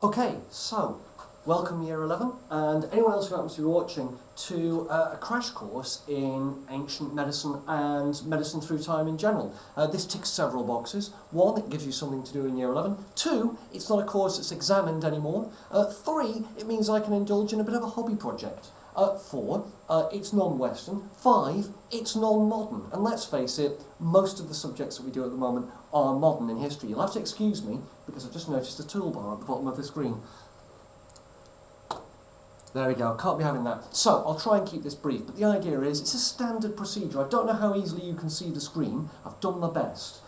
Okay, so welcome Year 11 and anyone else who happens to be watching to a crash course in ancient medicine and medicine through time in general. This ticks several boxes. One, it gives you something to do in Year 11. Two, it's not a course that's examined anymore. Three, it means I can indulge in a bit of a hobby project. Four, it's non-Western. Five, it's non-modern. And let's face it, most of the subjects that we do at the moment are modern in history. You'll have to excuse me because I've just noticed a toolbar at the bottom of the screen. There we go, can't be having that. So, I'll try and keep this brief, but the idea is, it's a standard procedure. I don't know how easily you can see the screen. I've done my best.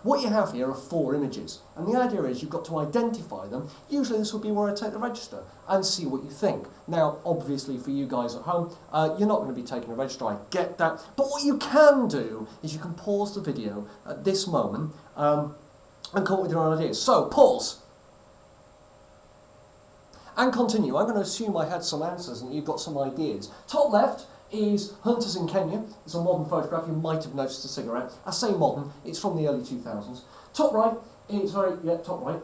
What you have here are 4 images, and the idea is you've got to identify them. Usually this would be where I take the register and see what you think. Now, obviously for you guys at home, you're not going to be taking a register, I get that, but what you can do is you can pause the video at this moment and come up with your own ideas. So, pause. And continue. I'm going to assume I had some answers and you've got some ideas. Top left is hunters in Kenya. It's a modern photograph. You might have noticed a cigarette. I say modern, it's from the early 2000s. Top right is, top right,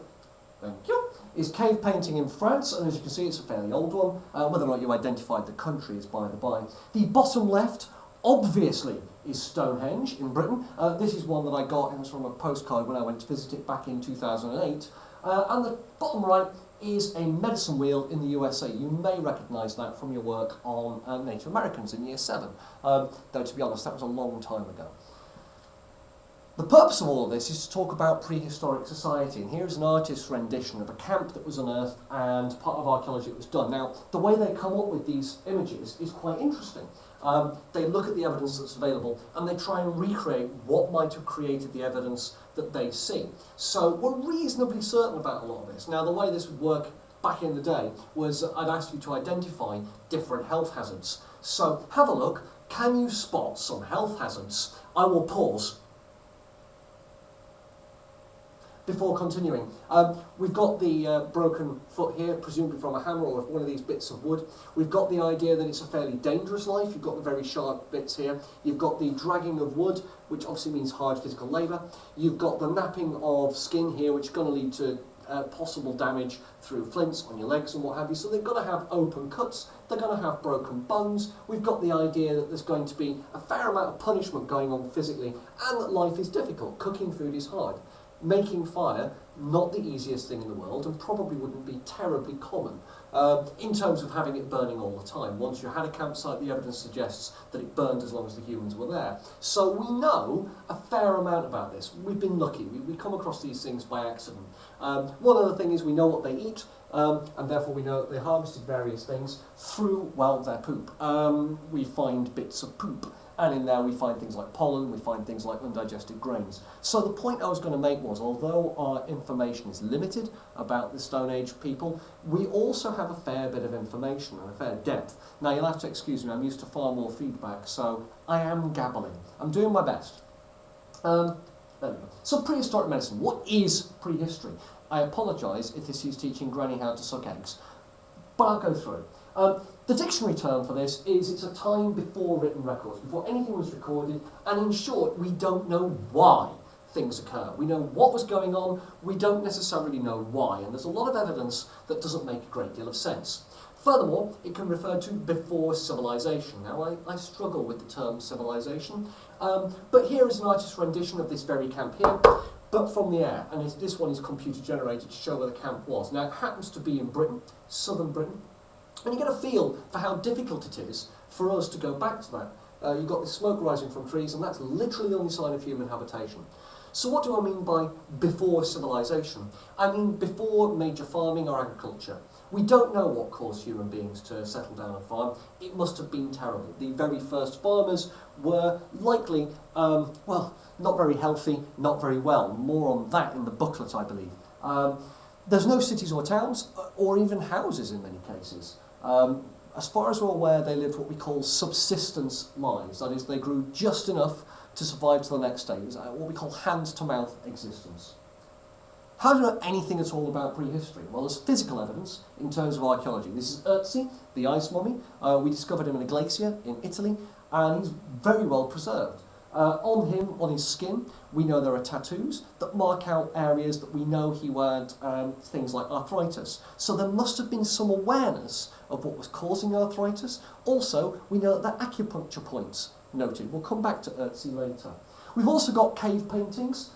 thank you, is cave painting in France, and as you can see it's a fairly old one. Whether or not you identified the country is by the by. The bottom left, obviously, is Stonehenge in Britain. This is one that I got, it was from a postcard when I went to visit it back in 2008. And the bottom right is a medicine wheel in the USA. You may recognise that from your work on Native Americans in Year 7, though to be honest that was a long time ago. The purpose of all of this is to talk about prehistoric society, and here's an artist's rendition of a camp that was unearthed and part of archaeology that was done. Now, the way they come up with these images is quite interesting. They look at the evidence that's available and they try and recreate what might have created the evidence that they see. So we're reasonably certain about a lot of this. Now, the way this would work back in the day was I'd ask you to identify different health hazards. So have a look. Can you spot some health hazards? I will pause before continuing. We've got the broken foot here, presumably from a hammer or one of these bits of wood. We've got the idea that it's a fairly dangerous life. You've got the very sharp bits here. You've got the dragging of wood, which obviously means hard physical labour. You've got the napping of skin here, which is going to lead to possible damage through flints on your legs and what have you. So they're going to have open cuts. They're going to have broken bones. We've got the idea that there's going to be a fair amount of punishment going on physically and that life is difficult. Cooking food is hard. Making fire, not the easiest thing in the world and probably wouldn't be terribly common in terms of having it burning all the time. Once you had a campsite, the evidence suggests that it burned as long as the humans were there. So we know a fair amount about this. We've been lucky. We come across these things by accident. One other thing is we know what they eat and therefore we know that they harvested various things through, well, their poop. We find bits of poop. And in there we find things like pollen, we find things like undigested grains. So the point I was going to make was, although our information is limited about the Stone Age people, we also have a fair bit of information and a fair depth. Now you'll have to excuse me, I'm used to far more feedback, so I am gabbling. I'm doing my best. There we go. So prehistoric medicine, what is prehistory? I apologise if this is teaching Granny how to suck eggs, but I'll go through it. The dictionary term for this is it's a time before written records, before anything was recorded, and in short, we don't know why things occur. We know what was going on, we don't necessarily know why, and there's a lot of evidence that doesn't make a great deal of sense. Furthermore, it can refer to before civilization. Now, I struggle with the term civilization, but here is an artist's rendition of this very camp here, but from the air, and this one is computer generated to show where the camp was. Now, it happens to be in Britain, southern Britain, and you get a feel for how difficult it is for us to go back to that. You've got this smoke rising from trees, and that's literally the only sign of human habitation. So what do I mean by before civilization? I mean before major farming or agriculture. We don't know what caused human beings to settle down and farm. It must have been terrible. The very first farmers were likely, well, not very healthy, not very well. More on that in the booklet, I believe. There's no cities or towns, or even houses in many cases. As far as we're aware, they lived what we call subsistence lives. That is, they grew just enough to survive to the next day. It was what we call hand-to-mouth existence. How do you know anything at all about prehistory? Well, there's physical evidence in terms of archaeology. This is Ötzi, the ice mummy. We discovered him in a glacier in Italy, and he's very well preserved. On him, on his skin, we know there are tattoos that mark out areas that we know he had things like arthritis. So there must have been some awareness of what was causing arthritis. Also, we know that there are acupuncture points noted. We'll come back to Ötzi later. We've also got cave paintings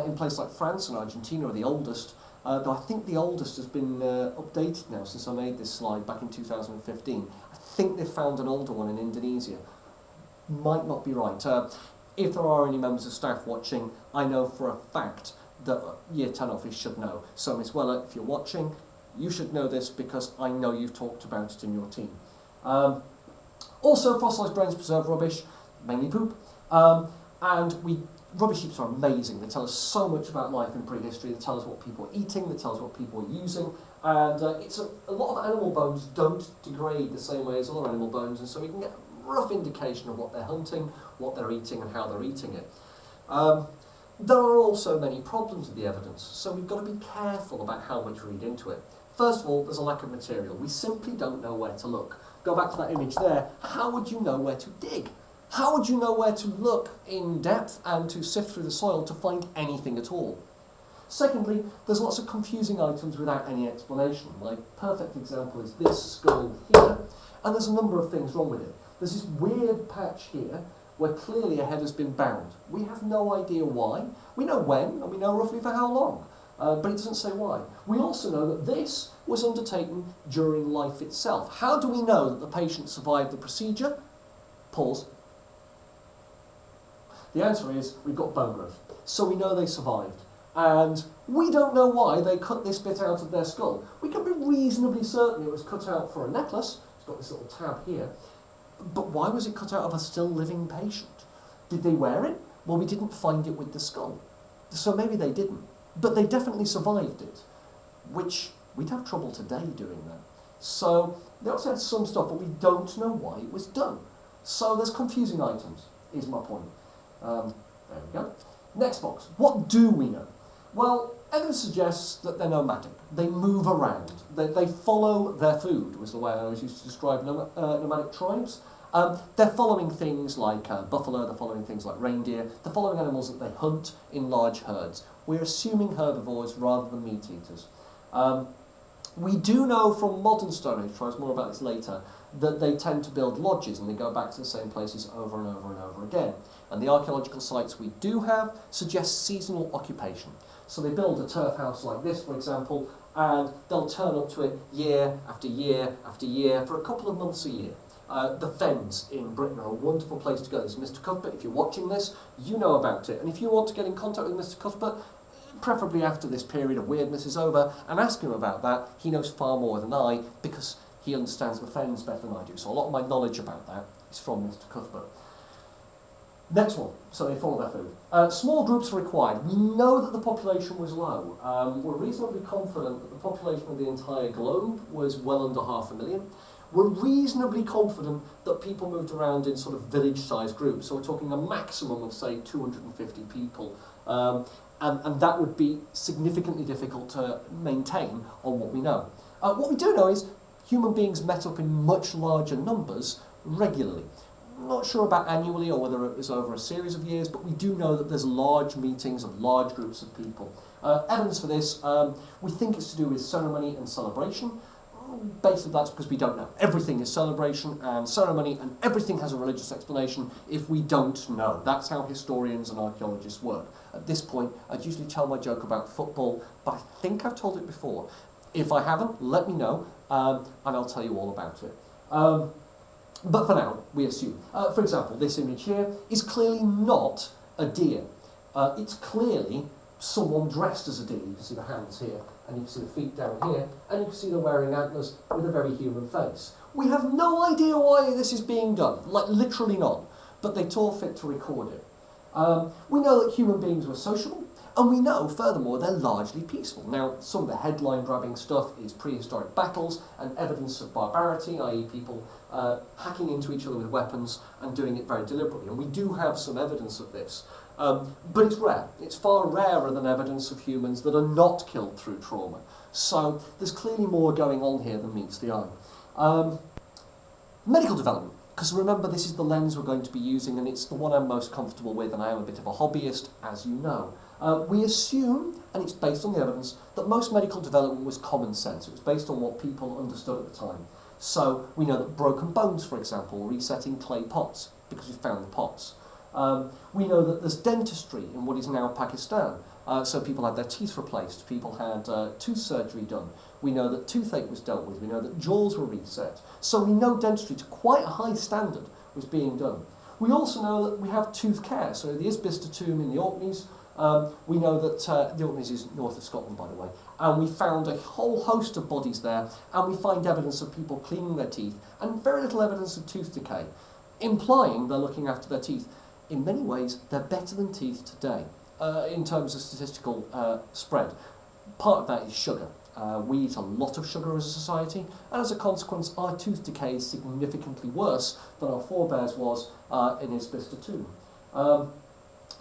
in places like France and Argentina are the oldest. Though I think the oldest has been updated now since I made this slide back in 2015. I think they've found an older one in Indonesia. Might not be right. If there are any members of staff watching, I know for a fact that Year 10 office should know. So Miss Weller, if you're watching, you should know this because I know you've talked about it in your team. Also, fossilised brains preserve rubbish, mainly poop. Rubbish heaps are amazing. They tell us so much about life in prehistory. They tell us what people are eating. They tell us what people are using. And a lot of animal bones don't degrade the same way as other animal bones, and so we can get a rough indication of what they're hunting, what they're eating, and how they're eating it. There are also many problems with the evidence, so we've got to be careful about how much we read into it. First of all, there's a lack of material. We simply don't know where to look. Go back to that image there. How would you know where to dig? How would you know where to look in depth and to sift through the soil to find anything at all? Secondly, there's lots of confusing items without any explanation. My perfect example is this skull here, and there's a number of things wrong with it. There's this weird patch here where clearly a head has been bound. We have no idea why. We know when, and we know roughly for how long, but it doesn't say why. We also know that this was undertaken during life itself. How do we know that the patient survived the procedure? Pause. The answer is we've got bone growth, so we know they survived. And we don't know why they cut this bit out of their skull. We can be reasonably certain it was cut out for a necklace. It's got this little tab here. But why was it cut out of a still living patient? Did they wear it? Well, we didn't find it with the skull. So maybe they didn't. But they definitely survived it, which we'd have trouble today doing that. So they also had some stuff, but we don't know why it was done. So there's confusing items, is my point. There we go. Next box. What do we know? Well, evidence suggests that they're nomadic. They move around. They follow their food, was the way I always used to describe nomadic tribes. They're following things like buffalo, they're following things like reindeer, they're following animals that they hunt in large herds. We're assuming herbivores rather than meat eaters. We do know from modern Stone Age tribes, more about this later, that they tend to build lodges and they go back to the same places over and over and over again. And the archaeological sites we do have suggest seasonal occupation. So they build a turf house like this, for example, and they'll turn up to it year after year after year for a couple of months a year. The Fens in Britain are a wonderful place to go. There's Mr. Cuthbert. If you're watching this, you know about it. And if you want to get in contact with Mr. Cuthbert, preferably after this period of weirdness is over, and ask him about that, he knows far more than I, because he understands the Fens better than I do. So a lot of my knowledge about that is from Mr. Cuthbert. Next one, so they follow their food. Small groups are required. We know that the population was low. We're reasonably confident that the population of the entire globe was well under 500,000. We're reasonably confident that people moved around in sort of village-sized groups. So we're talking a maximum of, say, 250 people. And that would be significantly difficult to maintain on what we know. What we do know is human beings met up in much larger numbers regularly. Not sure about annually or whether it was over a series of years, but we do know that there's large meetings of large groups of people. Evidence for this, we think it's to do with ceremony and celebration. Basically that's because we don't know. Everything is celebration and ceremony, and everything has a religious explanation if we don't know. That's how historians and archaeologists work. At this point, I'd usually tell my joke about football, but I think I've told it before. If I haven't, let me know, and I'll tell you all about it. But for now, we assume. For example, this image here is clearly not a deer. It's clearly someone dressed as a deer. You can see the hands here, and you can see the feet down here, and you can see they're wearing antlers with a very human face. We have no idea why this is being done, like literally none, but they thought fit to record it. We know that human beings were sociable, and we know, furthermore, they're largely peaceful. Now, some of the headline-grabbing stuff is prehistoric battles and evidence of barbarity, i.e. people hacking into each other with weapons and doing it very deliberately. And we do have some evidence of this. But it's rare. It's far rarer than evidence of humans that are not killed through trauma. So there's clearly more going on here than meets the eye. Medical development. Because remember, this is the lens we're going to be using, and it's the one I'm most comfortable with, and I am a bit of a hobbyist, as you know. We assume, and it's based on the evidence, that most medical development was common sense. It was based on what people understood at the time. So we know that broken bones, for example, were reset in clay pots, because we found the pots. We know that there's dentistry in what is now Pakistan. So people had their teeth replaced, people had tooth surgery done. We know that toothache was dealt with, we know that jaws were reset. So we know dentistry to quite a high standard was being done. We also know that we have tooth care, so the Isbister tomb in the Orkneys, we know that the Orkneys is north of Scotland, by the way, and we found a whole host of bodies there, and we find evidence of people cleaning their teeth, and very little evidence of tooth decay, implying they're looking after their teeth. In many ways, they're better than teeth today, in terms of statistical spread. Part of that is sugar. We eat a lot of sugar as a society, and as a consequence, our tooth decay is significantly worse than our forebears was in Isbister tomb.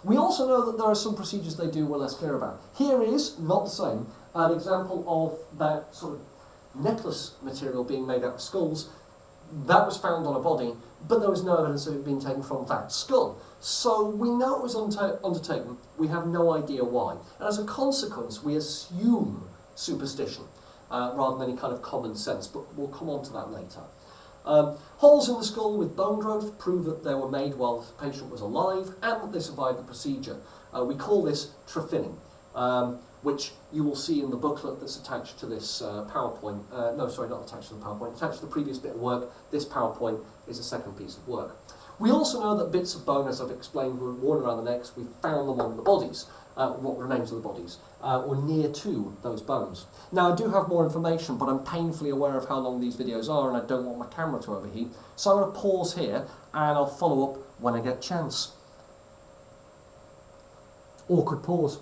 We also know that there are some procedures they do we're less clear about. Here is, not the same, an example of that sort of necklace material being made out of skulls. That was found on a body, but there was no evidence of it being taken from that skull. So we know it was undertaken, we have no idea why. And as a consequence, we assume superstition rather than any kind of common sense, but we'll come on to that later. Holes in the skull with bone growth prove that they were made while the patient was alive and that they survived the procedure. We call this trephinning, which you will see in the booklet that's attached to this PowerPoint. No, sorry, not attached to the PowerPoint, attached to the previous bit of work. This PowerPoint is a second piece of work. We also know that bits of bone, as I've explained, were worn around the necks. We found them on the bodies, what remains of the bodies, or near to those bones. Now, I do have more information, but I'm painfully aware of how long these videos are, and I don't want my camera to overheat. So I'm going to pause here, and I'll follow up when I get a chance. Awkward pause.